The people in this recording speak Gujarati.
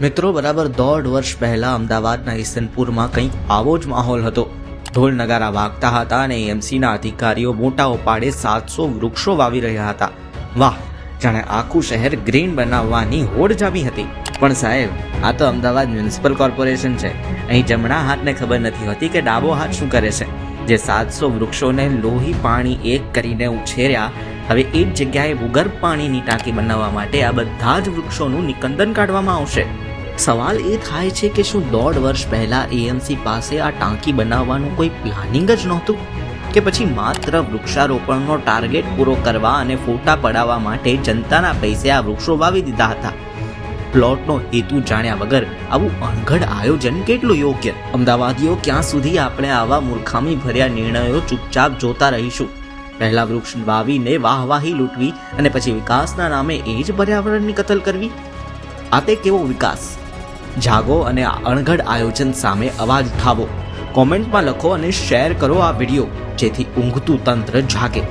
મિત્રો, બરાબર 1.5 વર્ષ પહેલા અમદાવાદના ઈસનપુરમાં કંઈક આવો જ માહોલ હતો. ઢોલ નગારા વાગતા હતા અને એએમસીના અધિકારીઓ મોટા ઉપાડે 700 વૃક્ષો વાવી રહ્યા હતા. વાહ, જાણે આખું શહેર ગ્રીન બનાવવાની હોડ જામી હતી. પણ સાહેબ, આ તો અમદાવાદ મ્યુનિસિપલ કોર્પોરેશન છે. અહીં જમણા હાથને ખબર નથી હોતી કે ડાબો હાથ શું કરે છે. જે 700 વૃક્ષોને લોહી પાણી એક કરીને ઉછેર્યા, હવે એ જ જગ્યાએ ભૂગર્ભ પાણીની ટાંકી બનાવવા માટે આ બધા જ વૃક્ષોનું નિકંદન કાઢવામાં આવશે. સવાલ એ થાય છે કે શું 1.5 વર્ષ પહેલા એએમસી પાસે આ ટાંકી બનાવવાનું કોઈ પ્લાનિંગ જ નહોતું, કે પછી માત્ર વૃક્ષારોપણનો ટાર્ગેટ પૂરો કરવા અને ફોટા પડાવવા માટે જનતાના પૈસે આ વૃક્ષો વાવી દીધા હતા. પ્લોટનો હેતુ જાણ્યા વગર આવું અણઘડ આયોજન કેટલું યોગ્ય? અમદાવાદીઓ ક્યાં સુધી આપણે આવા મૂર્ખામી ભર્યા નિર્ણયો ચૂપચાપ જોતા રહીશું? પહેલા વૃક્ષ વાવીને વાહવાહી લૂંટવી અને પછી વિકાસના નામે એ જ પર્યાવરણની કતલ કરવી, આ તે કેવો વિકાસ? જાગો અને આ અણઘડ આયોજન સામે અવાજ ઉઠાવો. કોમેન્ટમાં લખો અને શેર કરો આ વિડીયો, જેથી ઊંઘતું તંત્ર જાગે.